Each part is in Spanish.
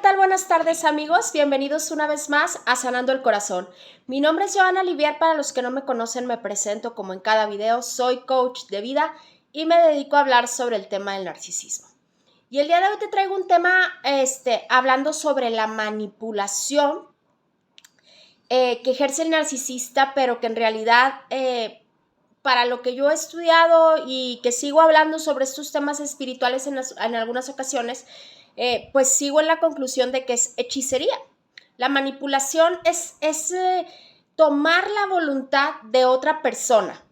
tal? Buenas tardes, amigos. Bienvenidos una vez más a Sanando el Corazón. Mi nombre es Joana Livier. Para los que no me conocen, me presento como en cada video. Soy coach de vida y me dedico a hablar sobre el tema del narcisismo. Y el día de hoy te traigo un tema hablando sobre la manipulación que ejerce el narcisista, pero que en realidad para lo que yo he estudiado y que sigo hablando sobre estos temas espirituales en algunas ocasiones, pues sigo en la conclusión de que es hechicería. La manipulación es tomar la voluntad de otra persona,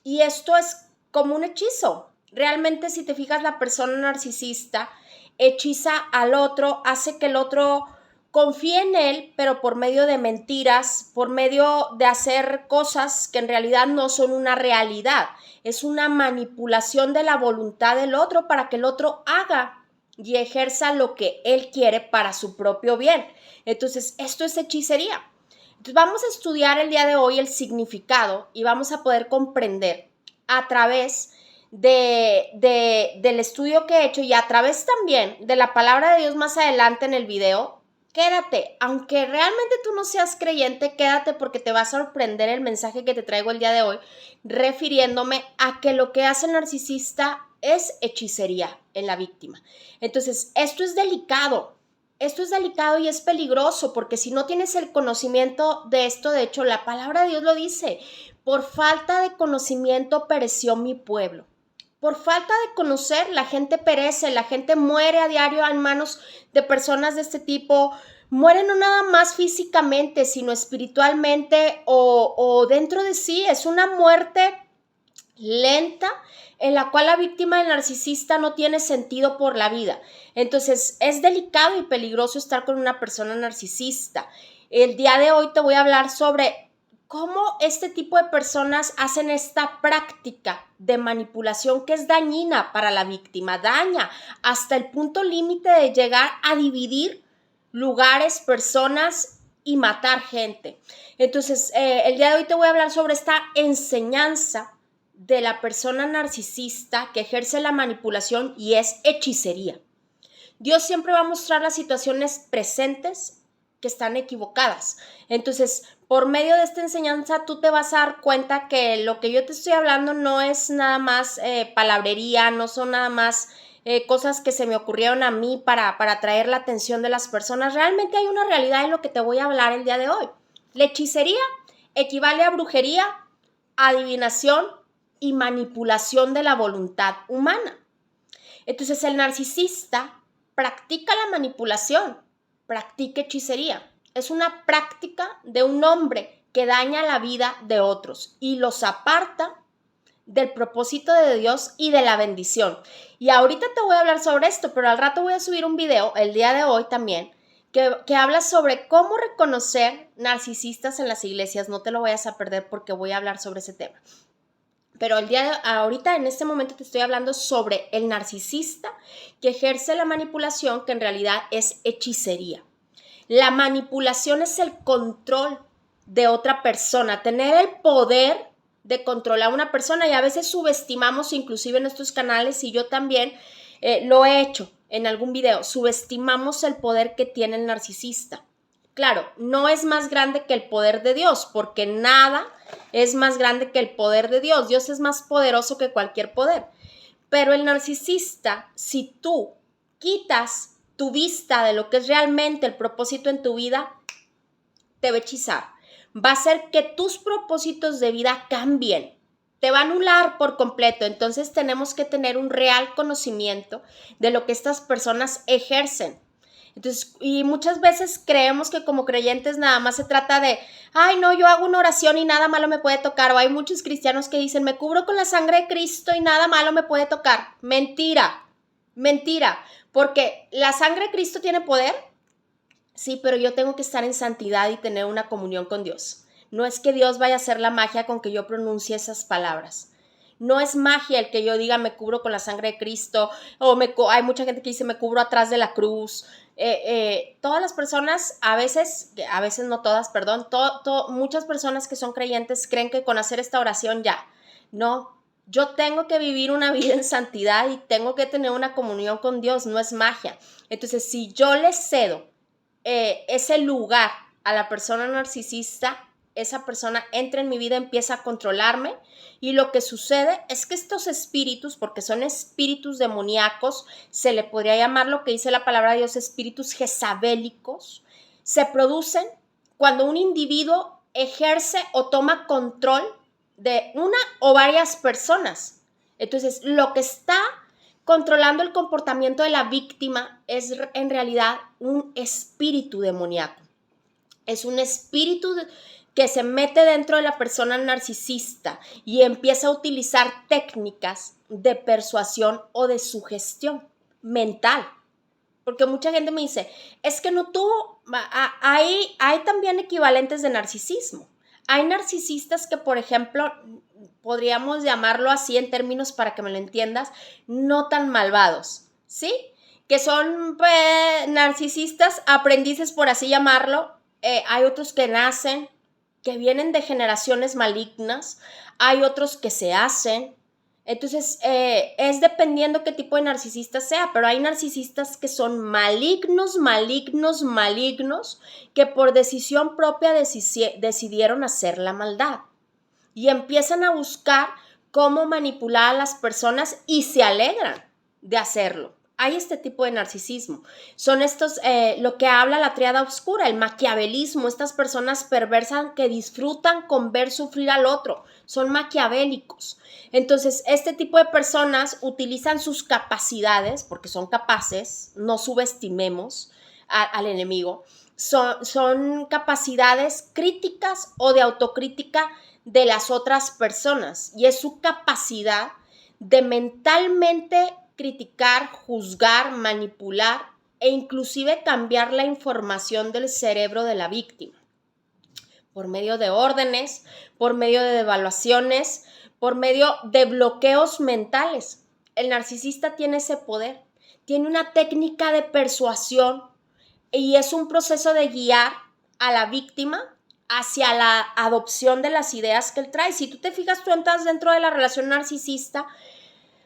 y esto es como un hechizo. Realmente, si te fijas, la persona narcisista hechiza al otro, hace que el otro confíe en él, pero por medio de mentiras, por medio de hacer cosas que en realidad no son una realidad. Es una manipulación de la voluntad del otro para que el otro haga y ejerza lo que él quiere para su propio bien. Entonces, esto es hechicería. Entonces, vamos a estudiar el día de hoy el significado y vamos a poder comprender a través del estudio que he hecho y a través también de la palabra de Dios más adelante en el video. Quédate, aunque realmente tú no seas creyente, quédate porque te va a sorprender el mensaje que te traigo el día de hoy, refiriéndome a que lo que hace el narcisista es hechicería en la víctima. Entonces, esto es delicado y es peligroso, porque si no tienes el conocimiento de esto, de hecho, la palabra de Dios lo dice: por falta de conocimiento pereció mi pueblo. Por falta de conocer, la gente perece, la gente muere a diario en manos de personas de este tipo. Mueren no nada más físicamente, sino espiritualmente o dentro de sí. Es una muerte lenta en la cual la víctima del narcisista no tiene sentido por la vida. Entonces, es delicado y peligroso estar con una persona narcisista. El día de hoy te voy a hablar sobre cómo este tipo de personas hacen esta práctica de manipulación que es dañina para la víctima, daña hasta el punto límite de llegar a dividir lugares, personas y matar gente. Entonces, el día de hoy te voy a hablar sobre esta enseñanza de la persona narcisista que ejerce la manipulación, y es hechicería. Dios siempre va a mostrar las situaciones presentes que están equivocadas. Entonces, por medio de esta enseñanza, tú te vas a dar cuenta que lo que yo te estoy hablando no es nada más palabrería, no son nada más cosas que se me ocurrieron a mí para atraer la atención de las personas. Realmente hay una realidad en lo que te voy a hablar el día de hoy. La hechicería equivale a brujería, adivinación y manipulación de la voluntad humana. Entonces, el narcisista practica la manipulación, practica hechicería. Es una práctica de un hombre que daña la vida de otros y los aparta del propósito de Dios y de la bendición. Y ahorita te voy a hablar sobre esto, pero al rato voy a subir un video, el día de hoy también, que habla sobre cómo reconocer narcisistas en las iglesias. No te lo vayas a perder porque voy a hablar sobre ese tema. Pero ahorita en este momento te estoy hablando sobre el narcisista que ejerce la manipulación, que en realidad es hechicería. La manipulación es el control de otra persona, tener el poder de controlar a una persona, y a veces subestimamos, inclusive en estos canales, y yo también lo he hecho en algún video, subestimamos el poder que tiene el narcisista. Claro, no es más grande que el poder de Dios, porque nada es más grande que el poder de Dios. Dios es más poderoso que cualquier poder. Pero el narcisista, si tú quitas tu vista de lo que es realmente el propósito en tu vida, te va a hechizar. Va a hacer que tus propósitos de vida cambien. Te va a anular por completo. Entonces tenemos que tener un real conocimiento de lo que estas personas ejercen. Entonces, y muchas veces creemos que como creyentes nada más se trata de, ay, no, yo hago una oración y nada malo me puede tocar. O hay muchos cristianos que dicen, me cubro con la sangre de Cristo y nada malo me puede tocar. Mentira, mentira, porque la sangre de Cristo tiene poder. Sí, pero yo tengo que estar en santidad y tener una comunión con Dios. No es que Dios vaya a hacer la magia con que yo pronuncie esas palabras. No es magia el que yo diga me cubro con la sangre de Cristo, o hay mucha gente que dice me cubro atrás de la cruz. Todas las personas, a veces no todas, perdón, muchas personas que son creyentes creen que con hacer esta oración ya. No, Yo tengo que vivir una vida en santidad y tengo que tener una comunión con Dios, no es magia. Entonces, si yo le cedo ese lugar a la persona narcisista, esa persona entra en mi vida, empieza a controlarme y lo que sucede es que estos espíritus, porque son espíritus demoníacos, se le podría llamar lo que dice la palabra de Dios, espíritus jezabélicos, se producen cuando un individuo ejerce o toma control de una o varias personas. Entonces, lo que está controlando el comportamiento de la víctima es en realidad un espíritu demoníaco. Es un espíritu que se mete dentro de la persona narcisista y empieza a utilizar técnicas de persuasión o de sugestión mental. Porque mucha gente me dice, es que no tuvo, hay también equivalentes de narcisismo. Hay narcisistas que, por ejemplo, podríamos llamarlo así en términos para que me lo entiendas, no tan malvados, ¿sí? Que son narcisistas, aprendices, por así llamarlo. Hay otros que nacen, que vienen de generaciones malignas. Hay otros que se hacen. Entonces, es dependiendo qué tipo de narcisista sea, pero hay narcisistas que son malignos, que por decisión propia decidieron hacer la maldad y empiezan a buscar cómo manipular a las personas y se alegran de hacerlo. Hay este tipo de narcisismo. Son estos, lo que habla la tríada oscura, el maquiavelismo, estas personas perversas que disfrutan con ver sufrir al otro, son maquiavélicos. Entonces, este tipo de personas utilizan sus capacidades, porque son capaces, no subestimemos al enemigo, son capacidades críticas o de autocrítica de las otras personas y es su capacidad de mentalmente criticar, juzgar, manipular e inclusive cambiar la información del cerebro de la víctima por medio de órdenes, por medio de devaluaciones, por medio de bloqueos mentales. El narcisista tiene ese poder, tiene una técnica de persuasión y es un proceso de guiar a la víctima hacia la adopción de las ideas que él trae. Si tú te fijas, tú entras dentro de la relación narcisista,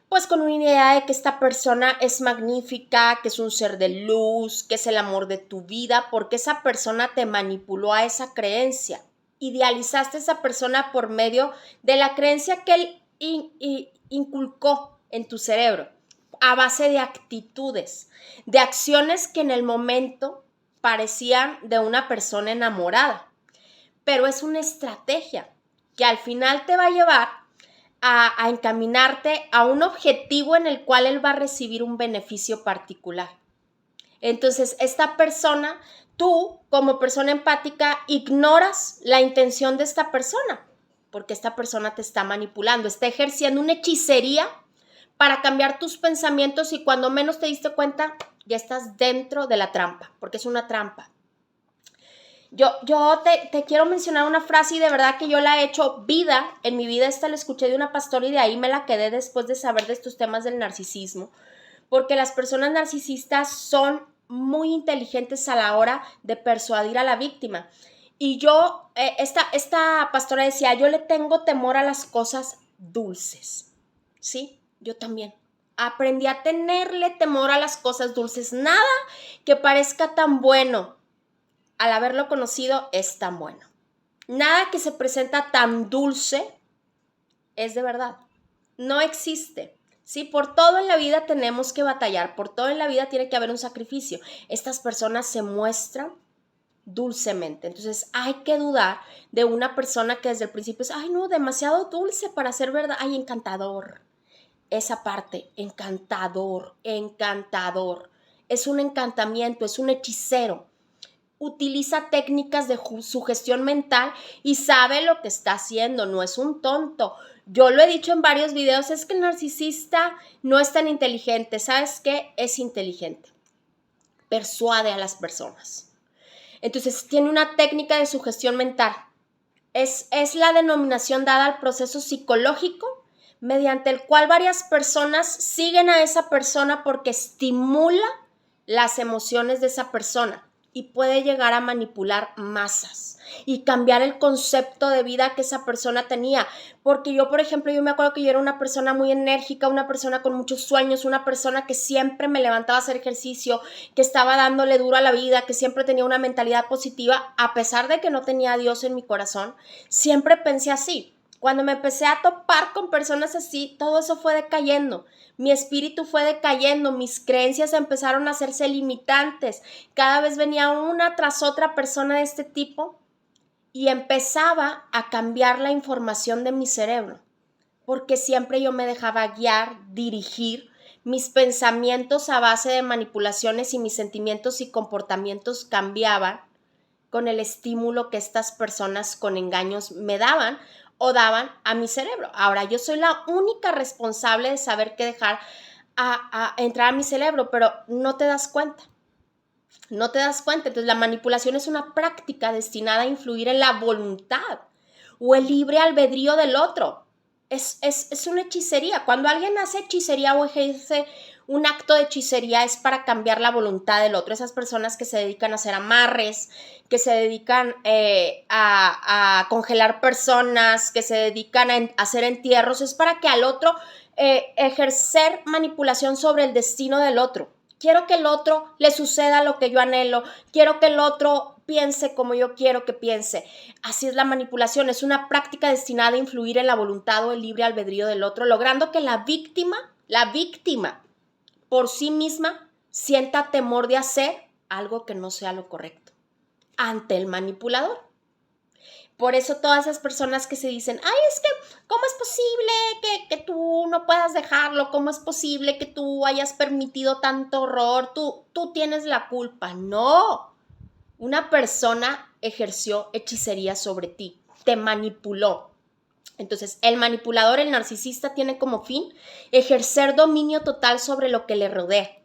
pues con una idea de que esta persona es magnífica, que es un ser de luz, que es el amor de tu vida, porque esa persona te manipuló a esa creencia. Idealizaste a esa persona por medio de la creencia que él inculcó en tu cerebro, a base de actitudes, de acciones que en el momento parecían de una persona enamorada. Pero es una estrategia que al final te va a llevar a encaminarte a un objetivo en el cual él va a recibir un beneficio particular. Entonces, esta persona, tú como persona empática, ignoras la intención de esta persona, porque esta persona te está manipulando, está ejerciendo una hechicería para cambiar tus pensamientos y cuando menos te diste cuenta, ya estás dentro de la trampa, porque es una trampa. Yo te quiero mencionar una frase y de verdad que yo la he hecho vida. En mi vida esta la escuché de una pastora y de ahí me la quedé después de saber de estos temas del narcisismo. Porque las personas narcisistas son muy inteligentes a la hora de persuadir a la víctima. Y yo, esta pastora decía, yo le tengo temor a las cosas dulces. ¿Sí? Yo también. Aprendí a tenerle temor a las cosas dulces. Nada que parezca tan bueno al haberlo conocido es tan bueno. Nada que se presenta tan dulce es de verdad. No existe. Sí, por todo en la vida tenemos que batallar, por todo en la vida tiene que haber un sacrificio. Estas personas se muestran dulcemente. Entonces hay que dudar de una persona que desde el principio es, ay no, demasiado dulce para ser verdad. Ay, encantador. Esa parte, encantador. Es un encantamiento, es un hechicero. Utiliza técnicas de sugestión mental y sabe lo que está haciendo, no es un tonto. Yo lo he dicho en varios videos, es que el narcisista no es tan inteligente. ¿Sabes qué? Es inteligente. Persuade a las personas. Entonces, tiene una técnica de sugestión mental. Es la denominación dada al proceso psicológico mediante el cual varias personas siguen a esa persona porque estimula las emociones de esa persona. y puede llegar a manipular masas y cambiar el concepto de vida que esa persona tenía. Porque yo, por ejemplo, yo me acuerdo que yo era una persona muy enérgica, una persona con muchos sueños, una persona que siempre me levantaba a hacer ejercicio, que estaba dándole duro a la vida, que siempre tenía una mentalidad positiva, a pesar de que no tenía a Dios en mi corazón, siempre pensé así. Cuando me empecé a topar con personas así, todo eso fue decayendo. Mi espíritu fue decayendo, mis creencias empezaron a hacerse limitantes. Cada vez venía una tras otra persona de este tipo y empezaba a cambiar la información de mi cerebro, porque siempre yo me dejaba guiar, dirigir mis pensamientos a base de manipulaciones y mis sentimientos y comportamientos cambiaban con el estímulo que estas personas con engaños me daban o daban a mi cerebro. Ahora, yo soy la única responsable de saber qué dejar a entrar a mi cerebro, pero no te das cuenta. No te das cuenta. Entonces, la manipulación es una práctica destinada a influir en la voluntad o el libre albedrío del otro. Es una hechicería. Cuando alguien hace hechicería o ejerce un acto de hechicería es para cambiar la voluntad del otro. Esas personas que se dedican a hacer amarres, que se dedican a congelar personas, que se dedican a hacer entierros, es para que al otro ejercer manipulación sobre el destino del otro. Quiero que el otro le suceda lo que yo anhelo. Quiero que el otro piense como yo quiero que piense. Así es la manipulación. Es una práctica destinada a influir en la voluntad o el libre albedrío del otro, logrando que la víctima, por sí misma, sienta temor de hacer algo que no sea lo correcto ante el manipulador. Por eso todas esas personas que se dicen, ay, es que, ¿cómo es posible que tú no puedas dejarlo? ¿Cómo es posible que tú hayas permitido tanto horror? Tú tienes la culpa. No, una persona ejerció hechicería sobre ti, te manipuló. Entonces, el manipulador, el narcisista, tiene como fin ejercer dominio total sobre lo que le rodea,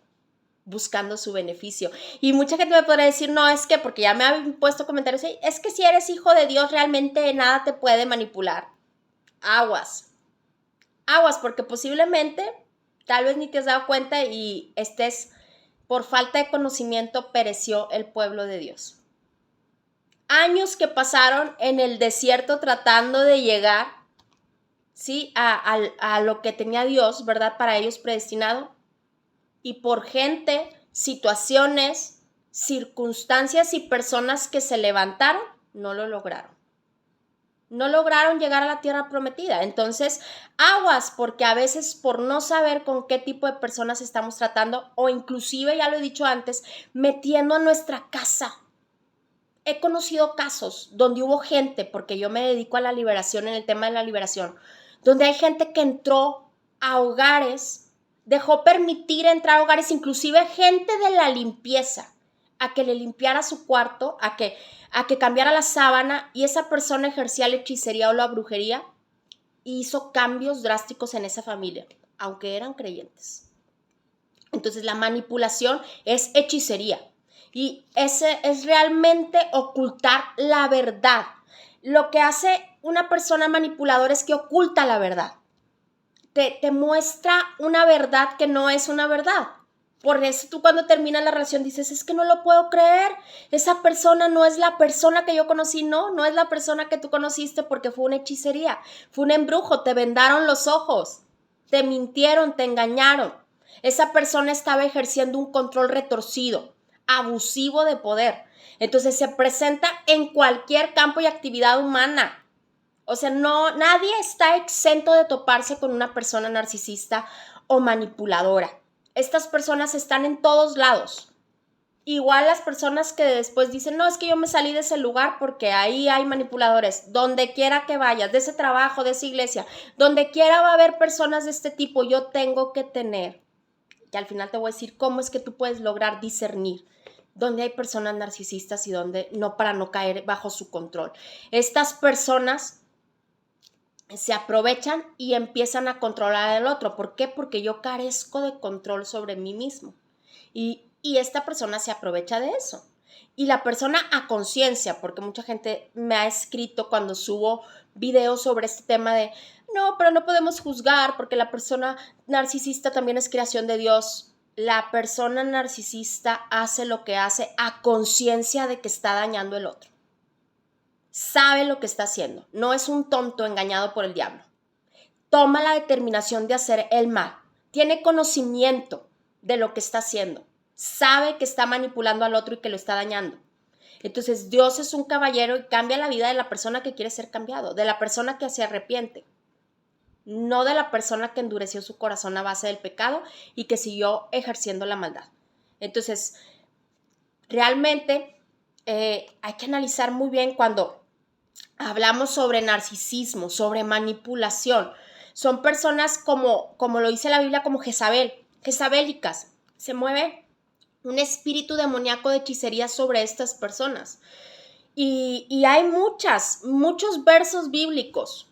buscando su beneficio. Y mucha gente me podrá decir, no, es que, porque ya me han puesto comentarios, es que si eres hijo de Dios, realmente nada te puede manipular. Aguas, porque posiblemente, tal vez ni te has dado cuenta y por falta de conocimiento, pereció el pueblo de Dios. Años que pasaron en el desierto tratando de llegar, ¿sí? a lo que tenía Dios, ¿verdad? Para ellos predestinado. Y por gente, situaciones, circunstancias y personas que se levantaron, no lo lograron. No lograron llegar a la tierra prometida. Entonces, aguas, porque a veces por no saber con qué tipo de personas estamos tratando, o inclusive, ya lo he dicho antes, metiendo a nuestra casa. He conocido casos donde hubo gente, porque yo me dedico a la liberación, en el tema de la liberación, donde hay gente que entró a hogares, dejó permitir entrar a hogares, inclusive gente de la limpieza, a que le limpiara su cuarto, a que cambiara la sábana, y esa persona ejercía la hechicería o la brujería y hizo cambios drásticos en esa familia, aunque eran creyentes. Entonces, la manipulación es hechicería y ese es realmente ocultar la verdad. Lo que hace una persona manipuladora es que oculta la verdad. Te muestra una verdad que no es una verdad. Por eso tú cuando terminas la relación dices, es que no lo puedo creer, esa persona no es la persona que yo conocí, no es la persona que tú conociste, porque fue una hechicería, fue un embrujo, te vendaron los ojos, te mintieron, te engañaron. Esa persona estaba ejerciendo un control retorcido, abusivo de poder. Entonces se presenta en cualquier campo y actividad humana. O sea, nadie está exento de toparse con una persona narcisista o manipuladora. Estas personas están en todos lados. Igual las personas que después dicen, no, es que yo me salí de ese lugar porque ahí hay manipuladores. Donde quiera que vayas, de ese trabajo, de esa iglesia, donde quiera va a haber personas de este tipo. Yo tengo que tener, y al final te voy a decir cómo es que tú puedes lograr discernir dónde hay personas narcisistas y dónde no, para no caer bajo su control. Estas personas se aprovechan y empiezan a controlar al otro. ¿Por qué? Porque yo carezco de control sobre mí mismo. Y esta persona se aprovecha de eso. Y la persona a conciencia, porque mucha gente me ha escrito cuando subo videos sobre este tema de, no, pero no podemos juzgar porque la persona narcisista también es creación de Dios. la persona narcisista hace lo que hace a conciencia de que está dañando al otro. Sabe lo que está haciendo. No es un tonto engañado por el diablo. Toma la determinación de hacer el mal. Tiene conocimiento de lo que está haciendo. Sabe que está manipulando al otro y que lo está dañando. Entonces Dios es un caballero y cambia la vida de la persona que quiere ser cambiado, de la persona que se arrepiente, no de la persona que endureció su corazón a base del pecado y que siguió ejerciendo la maldad. Entonces, realmente hay que analizar muy bien cuando hablamos sobre narcisismo, sobre manipulación. Son personas como lo dice la Biblia, como jezabélicas. Se mueve un espíritu demoníaco de hechicería sobre estas personas. Y hay muchos versos bíblicos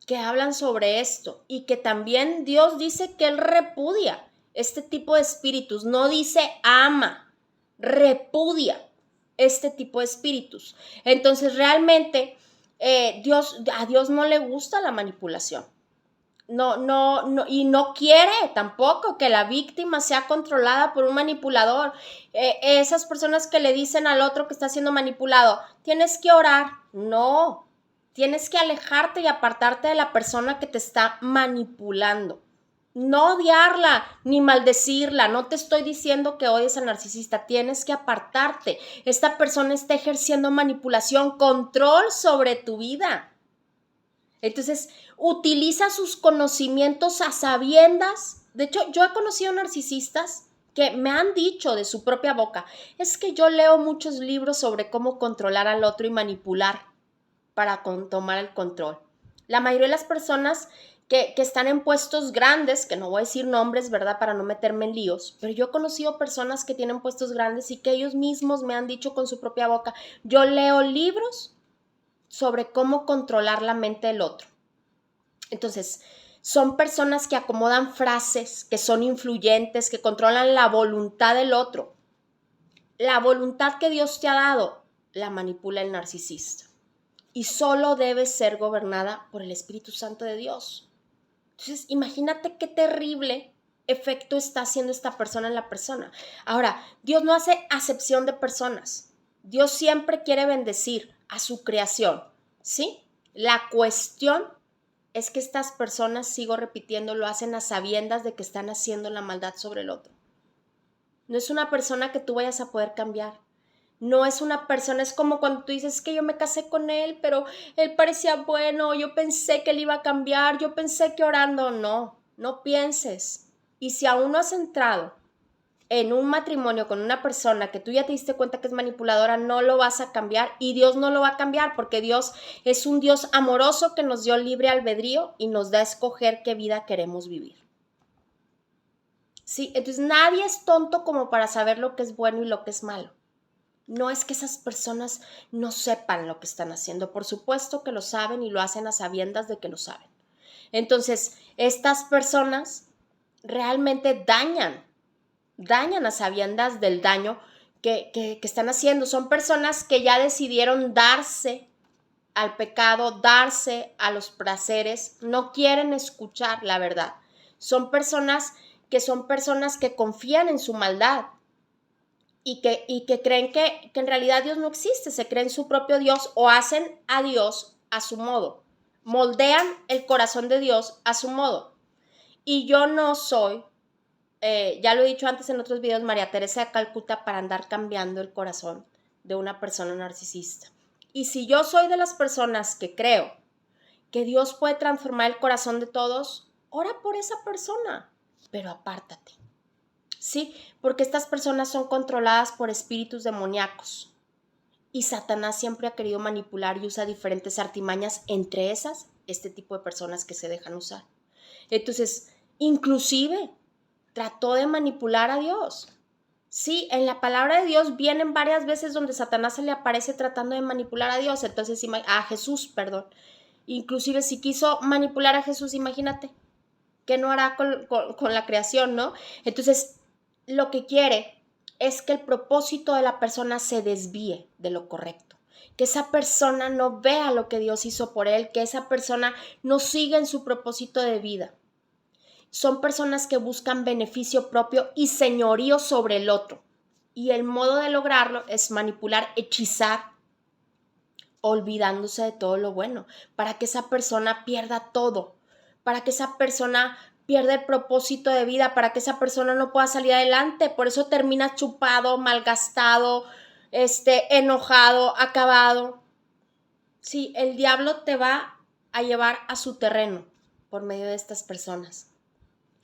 que hablan sobre esto y que también Dios dice que Él repudia este tipo de espíritus. No dice ama, repudia este tipo de espíritus. Entonces realmente a Dios no le gusta la manipulación. No, y no quiere tampoco que la víctima sea controlada por un manipulador. Esas personas que le dicen al otro que está siendo manipulado, tienes que orar. No, tienes que alejarte y apartarte de la persona que te está manipulando. No odiarla ni maldecirla. No te estoy diciendo que odies al narcisista. Tienes que apartarte. Esta persona está ejerciendo manipulación, control sobre tu vida. Entonces, utiliza sus conocimientos a sabiendas. De hecho, yo he conocido narcisistas que me han dicho de su propia boca, es que yo leo muchos libros sobre cómo controlar al otro y manipular para tomar el control. La mayoría de las personas que están en puestos grandes, que no voy a decir nombres, ¿verdad? Para no meterme en líos, pero yo he conocido personas que tienen puestos grandes y que ellos mismos me han dicho con su propia boca, yo leo libros sobre cómo controlar la mente del otro. Entonces, son personas que acomodan frases, que son influyentes, que controlan la voluntad del otro. La voluntad que Dios te ha dado la manipula el narcisista. Y solo debe ser gobernada por el Espíritu Santo de Dios. Entonces, imagínate qué terrible efecto está haciendo esta persona en la persona. Ahora, Dios no hace acepción de personas. Dios siempre quiere bendecir a su creación, ¿sí? La cuestión es que estas personas, sigo repitiendo, lo hacen a sabiendas de que están haciendo la maldad sobre el otro. No es una persona que tú vayas a poder cambiar. No es una persona, es como cuando tú dices que yo me casé con él, pero él parecía bueno, yo pensé que él iba a cambiar, yo pensé que orando, no pienses. Y si aún no has entrado en un matrimonio con una persona que tú ya te diste cuenta que es manipuladora, no lo vas a cambiar y Dios no lo va a cambiar porque Dios es un Dios amoroso que nos dio libre albedrío y nos da a escoger qué vida queremos vivir. Sí, entonces nadie es tonto como para saber lo que es bueno y lo que es malo. No es que esas personas no sepan lo que están haciendo, por supuesto que lo saben y lo hacen a sabiendas de que lo saben. Entonces, estas personas realmente dañan a sabiendas del daño que están haciendo. Son personas que ya decidieron darse al pecado, darse a los placeres, no quieren escuchar la verdad. Son personas que confían en su maldad y que creen que en realidad Dios no existe, se creen su propio Dios o hacen a Dios a su modo, moldean el corazón de Dios a su modo. Y yo no soy, ya lo he dicho antes en otros videos, María Teresa de Calcuta para andar cambiando el corazón de una persona narcisista. Y si yo soy de las personas que creo que Dios puede transformar el corazón de todos, ora por esa persona, pero apártate. Sí, porque estas personas son controladas por espíritus demoníacos y Satanás siempre ha querido manipular y usa diferentes artimañas, entre esas, este tipo de personas que se dejan usar. Entonces, inclusive, trató de manipular a Dios. Sí, en la palabra de Dios vienen varias veces donde Satanás se le aparece tratando de manipular a Dios, entonces a Jesús, perdón. Inclusive si quiso manipular a Jesús, imagínate, ¿qué no hará con la creación, no? Entonces, lo que quiere es que el propósito de la persona se desvíe de lo correcto, que esa persona no vea lo que Dios hizo por él, que esa persona no siga en su propósito de vida. son personas que buscan beneficio propio y señorío sobre el otro. Y el modo de lograrlo es manipular, hechizar, olvidándose de todo lo bueno, para que esa persona pierda todo, para que esa persona pierda el propósito de vida, para que esa persona no pueda salir adelante. Por eso termina chupado, malgastado, enojado, acabado. Sí, el diablo te va a llevar a su terreno por medio de estas personas.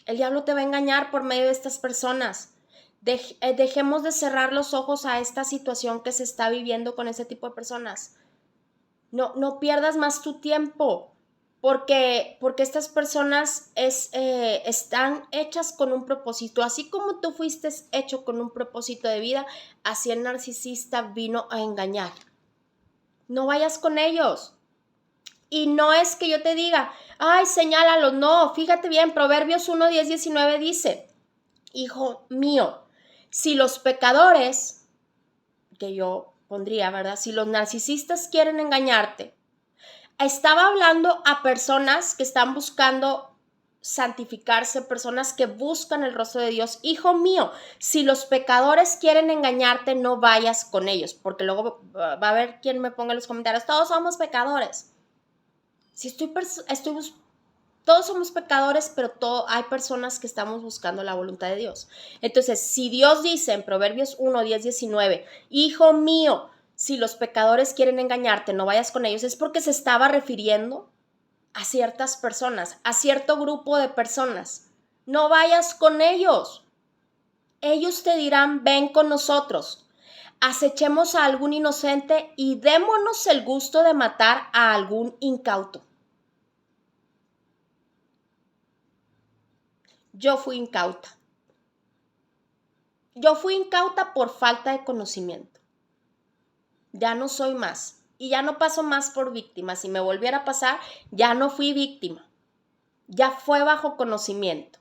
El diablo te va a engañar por medio de estas personas. Dejemos de cerrar los ojos a esta situación que se está viviendo con ese tipo de personas. No pierdas más tu tiempo, porque estas personas están hechas con un propósito. Así como tú fuiste hecho con un propósito de vida, así el narcisista vino a engañar. No vayas con ellos. Y no es que yo te diga, ay, señálalos. No, fíjate bien, Proverbios 1, 10, 19 dice, hijo mío, si los pecadores, que yo pondría, ¿verdad? Si los narcisistas quieren engañarte, estaba hablando a personas que están buscando santificarse, personas que buscan el rostro de Dios. Hijo mío, si los pecadores quieren engañarte, no vayas con ellos, porque luego va a haber quien me ponga en los comentarios, todos somos pecadores. Si todos somos pecadores, pero hay personas que estamos buscando la voluntad de Dios. Entonces, si Dios dice en Proverbios 1, 10, 19, hijo mío, si los pecadores quieren engañarte, no vayas con ellos, es porque se estaba refiriendo a ciertas personas, a cierto grupo de personas. No vayas con ellos. Ellos te dirán, ven con nosotros. Acechemos a algún inocente y démonos el gusto de matar a algún incauto. Yo fui incauta. Yo fui incauta por falta de conocimiento. Ya no soy más. Y ya no paso más por víctima. Si me volviera a pasar, ya no fui víctima. Ya fue bajo conocimiento.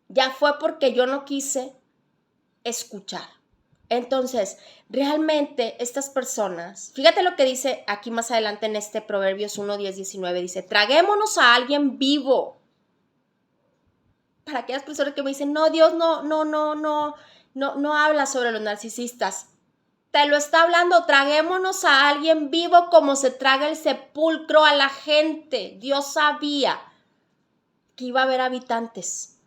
Ya fue porque yo no quise escuchar. Entonces, realmente estas personas, fíjate lo que dice aquí más adelante en este Proverbios 1, 10, 19, dice, traguémonos a alguien vivo. Para aquellas personas que me dicen, no, Dios no habla sobre los narcisistas. Te lo está hablando, traguémonos a alguien vivo como se traga el sepulcro a la gente. Dios sabía que iba a haber habitantes.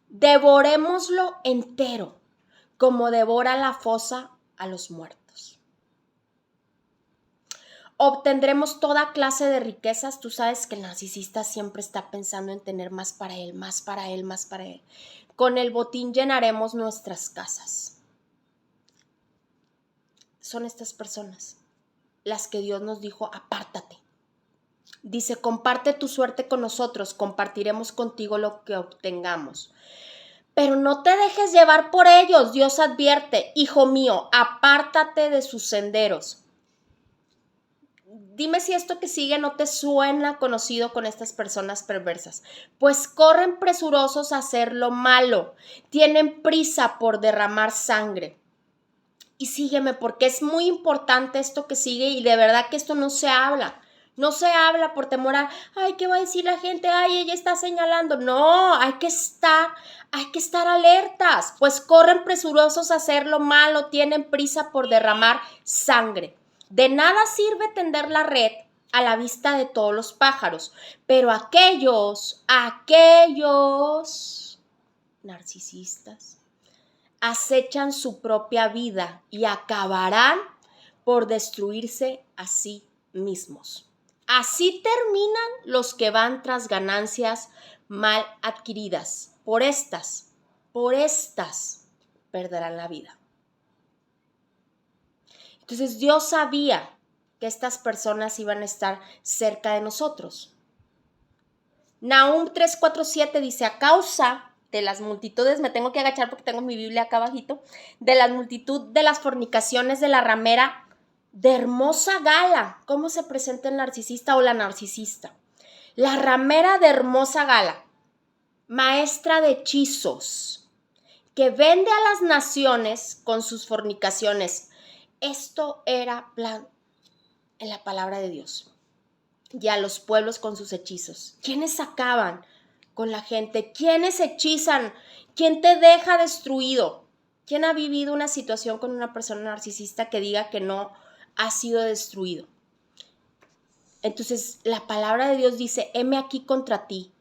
Devorémoslo entero, como devora la fosa a los muertos. Obtendremos toda clase de riquezas. Tú sabes que el narcisista siempre está pensando en tener más para él, más para él, más para él. Con el botín llenaremos nuestras casas. Son estas personas las que Dios nos dijo, apártate. Dice, comparte tu suerte con nosotros, compartiremos contigo lo que obtengamos. Pero no te dejes llevar por ellos. Dios advierte, hijo mío, apártate de sus senderos. Dime si esto que sigue no te suena conocido con estas personas perversas. Pues corren presurosos a hacer lo malo, tienen prisa por derramar sangre. Y sígueme porque es muy importante esto que sigue y de verdad que esto no se habla. No se habla por temor a, ay, ¿qué va a decir la gente? Ay, ella está señalando. No, hay que estar alertas. Pues corren presurosos a hacer lo malo, tienen prisa por derramar sangre. De nada sirve tender la red a la vista de todos los pájaros, pero aquellos narcisistas acechan su propia vida y acabarán por destruirse a sí mismos. Así terminan los que van tras ganancias mal adquiridas. Por estas perderán la vida. Entonces Dios sabía que estas personas iban a estar cerca de nosotros. Nahum 3:4-7 dice, a causa de las multitudes, me tengo que agachar porque tengo mi Biblia acá abajito, de la multitud de las fornicaciones de la ramera de hermosa gala. ¿Cómo se presenta el narcisista o la narcisista? La ramera de hermosa gala, maestra de hechizos, que vende a las naciones con sus fornicaciones. Esto era plan en la palabra de Dios. Y a los pueblos con sus hechizos. ¿Quiénes sacaban con la gente? ¿Quiénes hechizan? ¿Quién te deja destruido? ¿Quién ha vivido una situación con una persona narcisista que diga que no ha sido destruido? Entonces, la palabra de Dios dice, heme aquí contra ti,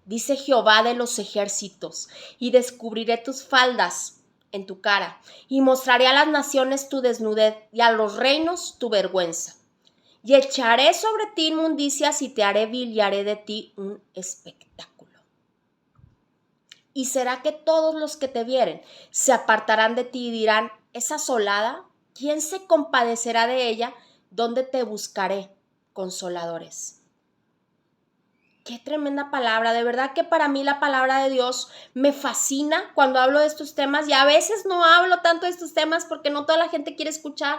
dice Jehová de los ejércitos, y descubriré tus faldas en tu cara, y mostraré a las naciones tu desnudez, y a los reinos tu vergüenza. Y echaré sobre ti inmundicias, y te haré vil, y haré de ti un espectáculo. Y será que todos los que te vieren se apartarán de ti y dirán, ¿es asolada? ¿Quién se compadecerá de ella? ¿Dónde te buscaré? Consoladores. Qué tremenda palabra, de verdad que para mí la palabra de Dios me fascina cuando hablo de estos temas, y a veces no hablo tanto de estos temas porque no toda la gente quiere escuchar,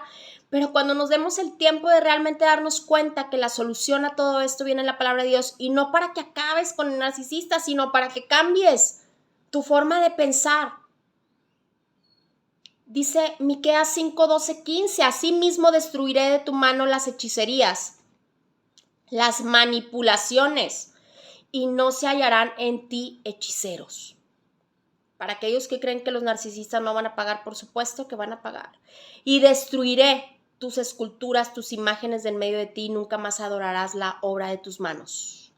pero cuando nos demos el tiempo de realmente darnos cuenta que la solución a todo esto viene en la palabra de Dios, y no para que acabes con el narcisista, sino para que cambies tu forma de pensar. Dice Miqueas 5, 12, 15, asimismo destruiré de tu mano las hechicerías, las manipulaciones, y no se hallarán en ti hechiceros. Para aquellos que creen que los narcisistas no van a pagar, por supuesto que van a pagar. Y destruiré tus esculturas, tus imágenes de en medio de ti, y nunca más adorarás la obra de tus manos.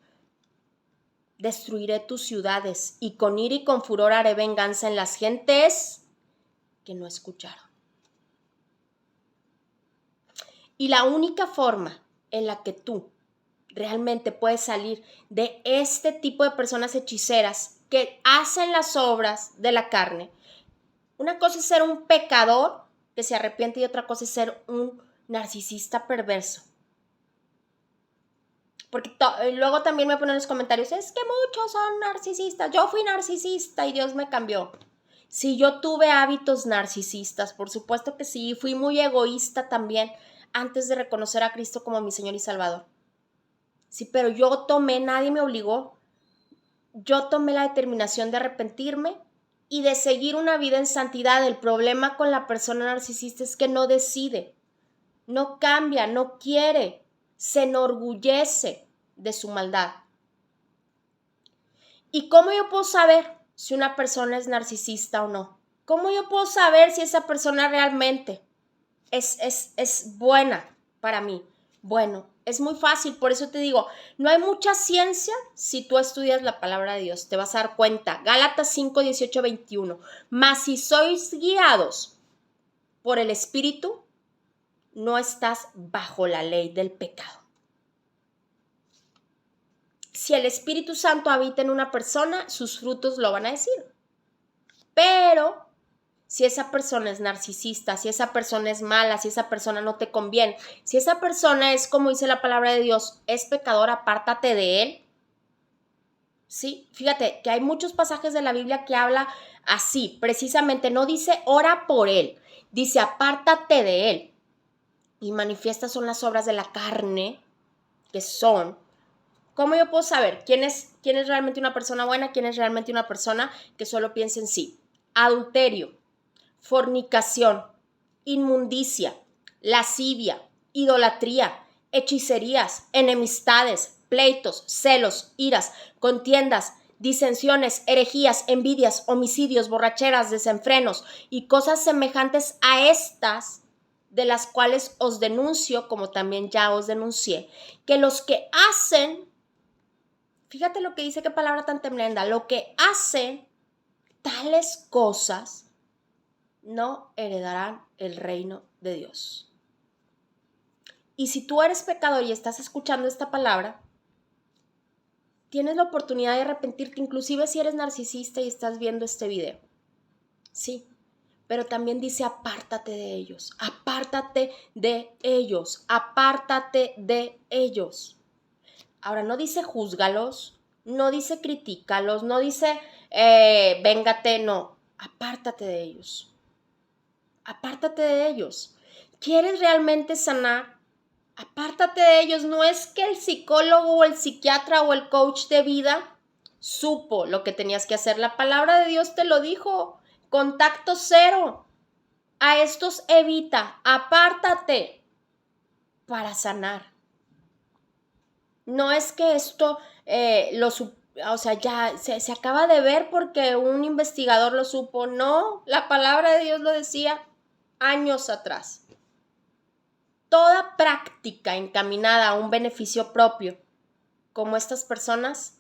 Destruiré tus ciudades, y con ira y con furor haré venganza en las gentes que no escucharon. Y la única forma en la que tú realmente puedes salir de este tipo de personas hechiceras que hacen las obras de la carne. Una cosa es ser un pecador que se arrepiente, y otra cosa es ser un narcisista perverso. Porque luego también me ponen en los comentarios, es que muchos son narcisistas, yo fui narcisista y Dios me cambió. Sí, yo tuve hábitos narcisistas, por supuesto que sí, fui muy egoísta también antes de reconocer a Cristo como mi Señor y Salvador. Sí, pero nadie me obligó, yo tomé la determinación de arrepentirme y de seguir una vida en santidad. El problema con la persona narcisista es que no decide, no cambia, no quiere, se enorgullece de su maldad. ¿Y cómo yo puedo saber si una persona es narcisista o no? ¿Cómo yo puedo saber si esa persona realmente es buena para mí? Bueno, es muy fácil, por eso te digo, no hay mucha ciencia si tú estudias la palabra de Dios, te vas a dar cuenta. Gálatas 5, 18, 21. Mas si sois guiados por el Espíritu, no estás bajo la ley del pecado. Si el Espíritu Santo habita en una persona, sus frutos lo van a decir. Pero si esa persona es narcisista, si esa persona es mala, si esa persona no te conviene, si esa persona es, como dice la palabra de Dios, es pecador, apártate de él. Sí, fíjate que hay muchos pasajes de la Biblia que habla así, precisamente no dice ora por él, dice apártate de él. Y manifiestas son las obras de la carne, que son, ¿cómo yo puedo saber quién es realmente una persona buena, quién es realmente una persona que solo piensa en sí? Adulterio, fornicación, inmundicia, lascivia, idolatría, hechicerías, enemistades, pleitos, celos, iras, contiendas, disensiones, herejías, envidias, homicidios, borracheras, desenfrenos y cosas semejantes a estas, de las cuales os denuncio, como también ya os denuncié, que los que hacen, fíjate lo que dice, qué palabra tan tremenda, lo que hacen tales cosas no heredarán el reino de Dios. Y si tú eres pecador y estás escuchando esta palabra, tienes la oportunidad de arrepentirte, inclusive si eres narcisista y estás viendo este video. Sí, pero también dice apártate de ellos, apártate de ellos, apártate de ellos. Ahora no dice júzgalos, no dice critícalos, no dice véngate, no, apártate de ellos. Apártate de ellos. ¿Quieres realmente sanar? Apártate de ellos. No es que el psicólogo o el psiquiatra o el coach de vida supo lo que tenías que hacer. La palabra de Dios te lo dijo. Contacto cero. A estos evita. Apártate para sanar. No es que esto o sea, ya se acaba de ver porque un investigador lo supo. No, la palabra de Dios lo decía años atrás. Toda práctica encaminada a un beneficio propio, como estas personas,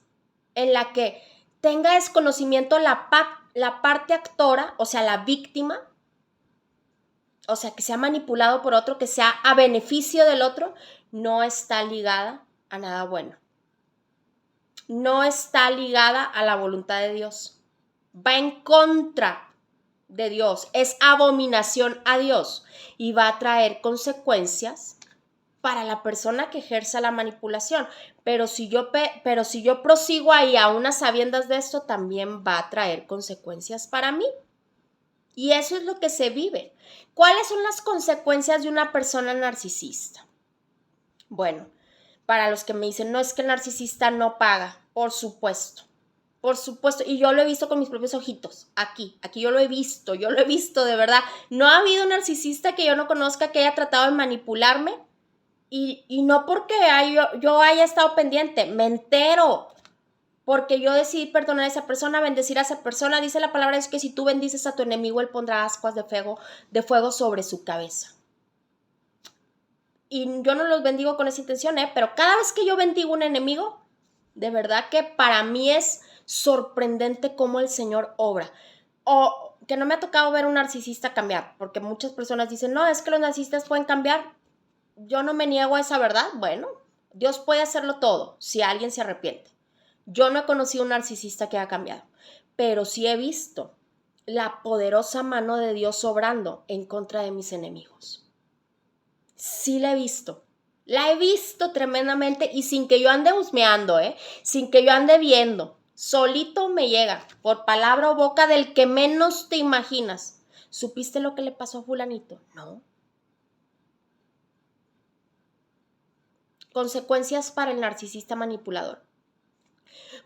en la que tenga desconocimiento la parte actora, o sea, la víctima, o sea, que sea manipulado por otro, que sea a beneficio del otro, no está ligada a nada bueno. No está ligada a la voluntad de Dios. Va en contra de Dios. Es abominación a Dios y va a traer consecuencias para la persona que ejerza la manipulación. Pero si yo prosigo ahí a unas sabiendas de esto, también va a traer consecuencias para mí. Y eso es lo que se vive. ¿Cuáles son las consecuencias de una persona narcisista? Bueno, para los que me dicen, no, es que el narcisista no paga, por supuesto, y yo lo he visto con mis propios ojitos, aquí yo lo he visto de verdad. No ha habido un narcisista que yo no conozca que haya tratado de manipularme y no porque yo haya estado pendiente, me entero, porque yo decidí perdonar a esa persona, bendecir a esa persona. Dice la palabra es que si tú bendices a tu enemigo, él pondrá ascuas de fuego sobre su cabeza. Y yo no los bendigo con esa intención, pero cada vez que yo bendigo a un enemigo, de verdad que para mí es sorprendente cómo el Señor obra. O que no me ha tocado ver un narcisista cambiar, porque muchas personas dicen, no, es que los narcisistas pueden cambiar. Yo no me niego a esa verdad. Bueno, Dios puede hacerlo todo si alguien se arrepiente. Yo no he conocido un narcisista que haya cambiado, pero sí he visto la poderosa mano de Dios obrando en contra de mis enemigos. Sí la he visto tremendamente y sin que yo ande husmeando, sin que yo ande viendo, solito me llega por palabra o boca del que menos te imaginas. ¿Supiste lo que le pasó a fulanito? No. Consecuencias para el narcisista manipulador.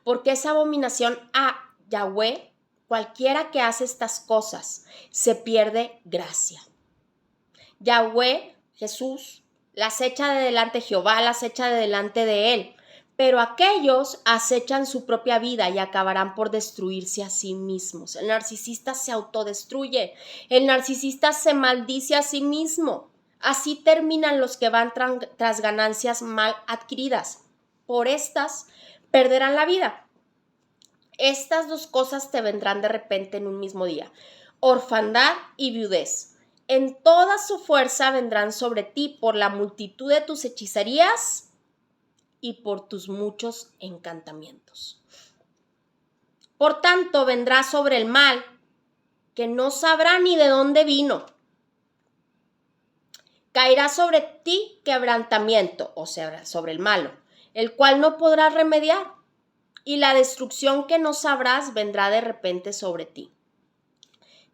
Porque esa abominación a Yahweh, cualquiera que hace estas cosas, se pierde gracia. Yahweh, Jesús, las echa de delante Jehová, las echa de delante de él. Pero aquellos acechan su propia vida y acabarán por destruirse a sí mismos. El narcisista se autodestruye. El narcisista se maldice a sí mismo. Así terminan los que van tras ganancias mal adquiridas. Por estas perderán la vida. Estas dos cosas te vendrán de repente en un mismo día: orfandad y viudez. En toda su fuerza vendrán sobre ti por la multitud de tus hechicerías y por tus muchos encantamientos. Por tanto, vendrá sobre el mal que no sabrá ni de dónde vino. Caerá sobre ti quebrantamiento, o sea, sobre el malo, el cual no podrás remediar, y la destrucción que no sabrás vendrá de repente sobre ti.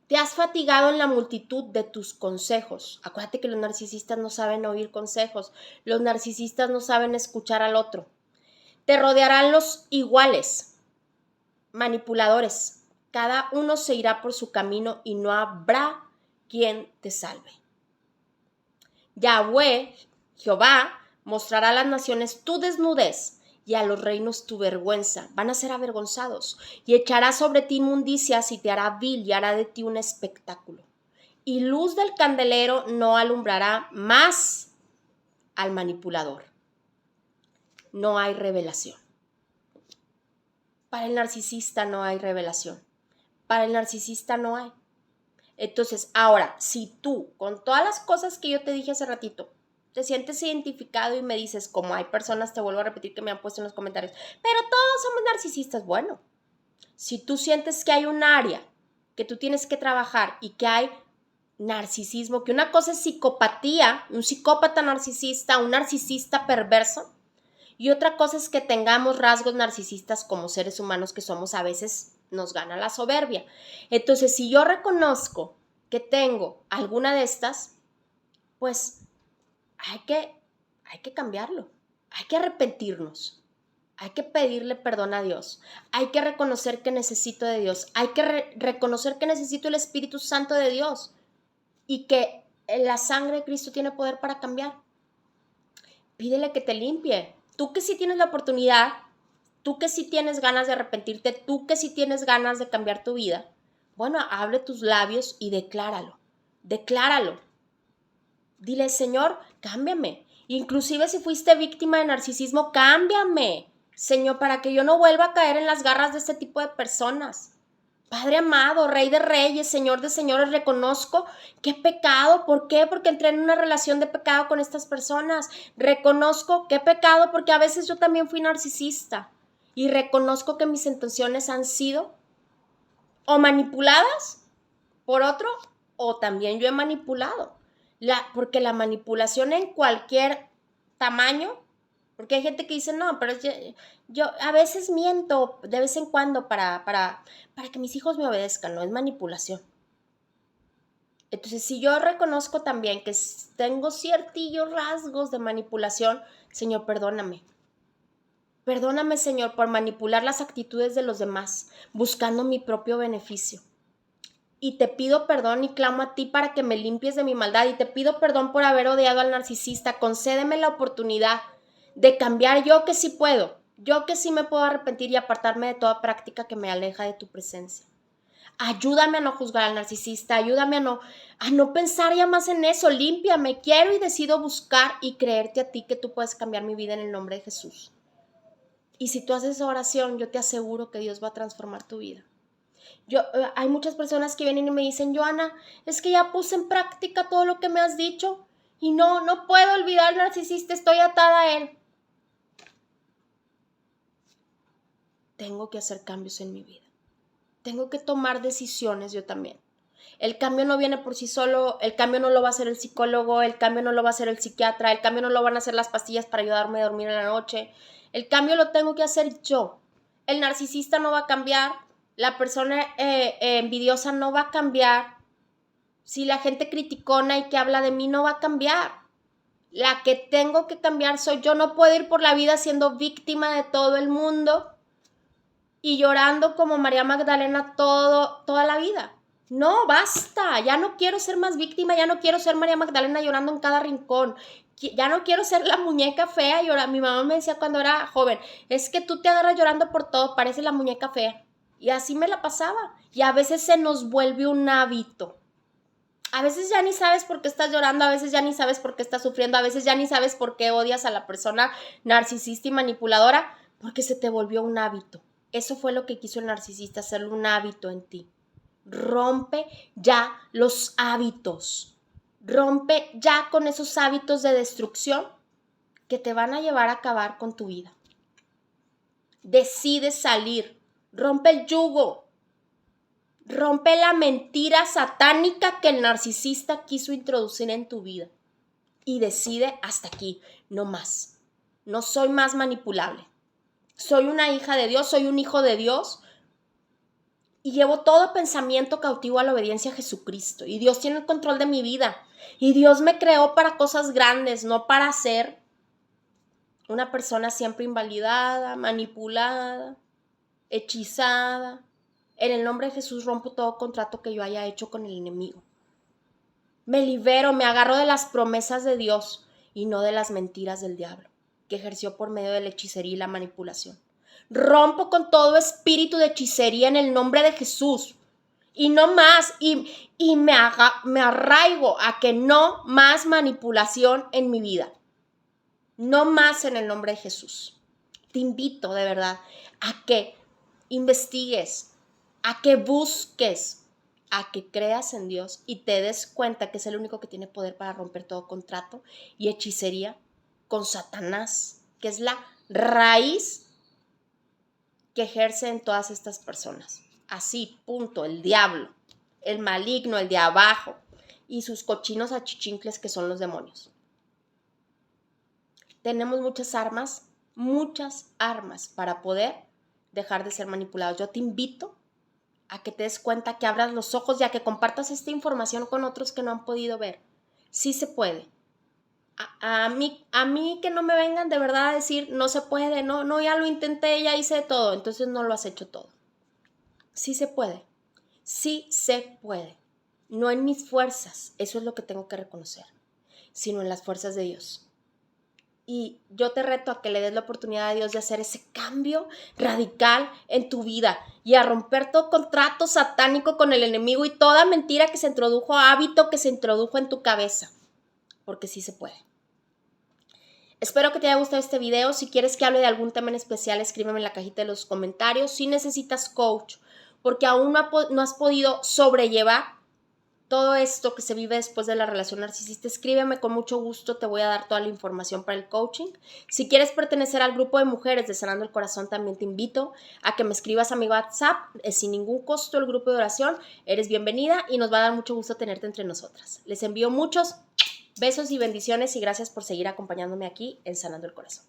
Te has fatigado en la multitud de tus consejos. Acuérdate que los narcisistas no saben oír consejos. Los narcisistas no saben escuchar al otro. Te rodearán los iguales, manipuladores. Cada uno se irá por su camino y no habrá quien te salve. Yahweh, Jehová, mostrará a las naciones tu desnudez y a los reinos tu vergüenza. Van a ser avergonzados y echará sobre ti inmundicias y te hará vil y hará de ti un espectáculo. Y luz del candelero no alumbrará más al manipulador. No hay revelación. Para el narcisista no hay revelación. Para el narcisista no hay. Entonces, ahora, si tú, con todas las cosas que yo te dije hace ratito, te sientes identificado y me dices, como hay personas, te vuelvo a repetir, que me han puesto en los comentarios, pero todos somos narcisistas. Bueno, si tú sientes que hay un área que tú tienes que trabajar y que hay narcisismo, que una cosa es psicopatía, un psicópata narcisista, un narcisista perverso, y otra cosa es que tengamos rasgos narcisistas como seres humanos que somos, a veces nos gana la soberbia. Entonces, si yo reconozco que tengo alguna de estas, pues hay que cambiarlo, hay que arrepentirnos, hay que pedirle perdón a Dios, hay que reconocer que necesito de Dios, hay que reconocer que necesito el Espíritu Santo de Dios y que la sangre de Cristo tiene poder para cambiar. Pídele que te limpie. Tú que sí tienes la oportunidad, tú que sí tienes ganas de arrepentirte, tú que sí tienes ganas de cambiar tu vida, bueno, abre tus labios y decláralo. Decláralo. Dile, Señor, cámbiame. Inclusive si fuiste víctima de narcisismo, cámbiame, Señor, para que yo no vuelva a caer en las garras de este tipo de personas. Padre amado, Rey de Reyes, Señor de Señores, reconozco que he pecado. ¿Por qué? Porque entré en una relación de pecado con estas personas. Reconozco que he pecado porque a veces yo también fui narcisista. Y reconozco que mis intenciones han sido o manipuladas por otro, o también yo he manipulado. Porque la manipulación en cualquier tamaño, porque hay gente que dice, no, pero yo a veces miento de vez en cuando para que mis hijos me obedezcan, no es manipulación. Entonces, si yo reconozco también que tengo ciertillos rasgos de manipulación, Señor, perdóname. Perdóname, Señor, por manipular las actitudes de los demás, buscando mi propio beneficio. Y te pido perdón y clamo a ti para que me limpies de mi maldad. Y te pido perdón por haber odiado al narcisista. Concédeme la oportunidad de cambiar, yo que sí puedo. Yo que sí me puedo arrepentir y apartarme de toda práctica que me aleja de tu presencia. Ayúdame a no juzgar al narcisista. Ayúdame a no pensar ya más en eso. Límpiame. Quiero y decido buscar y creerte a ti que tú puedes cambiar mi vida en el nombre de Jesús. Y si tú haces esa oración, yo te aseguro que Dios va a transformar tu vida. Hay muchas personas que vienen y me dicen, Johanna, es que ya puse en práctica todo lo que me has dicho y no puedo olvidar al narcisista, estoy atada a él. Tengo que hacer cambios en mi vida. Tengo que tomar decisiones yo también. El cambio no viene por sí solo, el cambio no lo va a hacer el psicólogo, el cambio no lo va a hacer el psiquiatra, el cambio no lo van a hacer las pastillas para ayudarme a dormir en la noche. El cambio lo tengo que hacer yo. El narcisista no va a cambiar, la persona envidiosa no va a cambiar, si la gente criticona y que habla de mí no va a cambiar. La que tengo que cambiar soy yo. No puedo ir por la vida siendo víctima de todo el mundo y llorando como María Magdalena toda la vida. No, basta, ya no quiero ser más víctima, ya no quiero ser María Magdalena llorando en cada rincón, ya no quiero ser la muñeca fea llorando. Mi mamá me decía cuando era joven, es que tú te agarras llorando por todo, pareces la muñeca fea. Y así me la pasaba. Y a veces se nos vuelve un hábito. A veces ya ni sabes por qué estás llorando, a veces ya ni sabes por qué estás sufriendo, a veces ya ni sabes por qué odias a la persona narcisista y manipuladora, porque se te volvió un hábito. Eso fue lo que quiso el narcisista, hacerle un hábito en ti. Rompe ya los hábitos. Rompe ya con esos hábitos de destrucción que te van a llevar a acabar con tu vida. Decide salir. Rompe el yugo. Rompe la mentira satánica que el narcisista quiso introducir en tu vida. Y decide hasta aquí, no más. No soy más manipulable. Soy una hija de Dios, soy un hijo de Dios. Y llevo todo pensamiento cautivo a la obediencia a Jesucristo. Y Dios tiene el control de mi vida. Y Dios me creó para cosas grandes, no para ser una persona siempre invalidada, manipulada, hechizada. En el nombre de Jesús rompo todo contrato que yo haya hecho con el enemigo. Me libero, me agarro de las promesas de Dios y no de las mentiras del diablo, que ejerció por medio de la hechicería y la manipulación. Rompo con todo espíritu de hechicería en el nombre de Jesús. Y no más, y me arraigo a que no más manipulación en mi vida. No más en el nombre de Jesús. Te invito de verdad a que investigues, a que busques, a que creas en Dios y te des cuenta que es el único que tiene poder para romper todo contrato y hechicería con Satanás, que es la raíz que ejerce en todas estas personas. Así, punto, el diablo, el maligno, el de abajo y sus cochinos achichincles que son los demonios. Tenemos muchas armas para poder dejar de ser manipulados. Yo te invito a que te des cuenta, que abras los ojos y a que compartas esta información con otros que no han podido ver. Sí se puede. A mí que no me vengan de verdad a decir, no se puede, no, ya lo intenté, ya hice todo, entonces no lo has hecho todo. Sí se puede. Sí se puede. No en mis fuerzas, eso es lo que tengo que reconocer, sino en las fuerzas de Dios. Y yo te reto a que le des la oportunidad a Dios de hacer ese cambio radical en tu vida y a romper todo contrato satánico con el enemigo y toda mentira que se introdujo, hábito que se introdujo en tu cabeza, porque sí se puede. Espero que te haya gustado este video. Si quieres que hable de algún tema en especial, escríbeme en la cajita de los comentarios. Si necesitas coach, porque aún no has podido sobrellevar todo esto que se vive después de la relación narcisista, escríbeme, con mucho gusto te voy a dar toda la información para el coaching. Si quieres pertenecer al grupo de mujeres de Sanando el Corazón, también te invito a que me escribas a mi WhatsApp, sin ningún costo el grupo de oración, eres bienvenida y nos va a dar mucho gusto tenerte entre nosotras. Les envío muchos besos y bendiciones y gracias por seguir acompañándome aquí en Sanando el Corazón.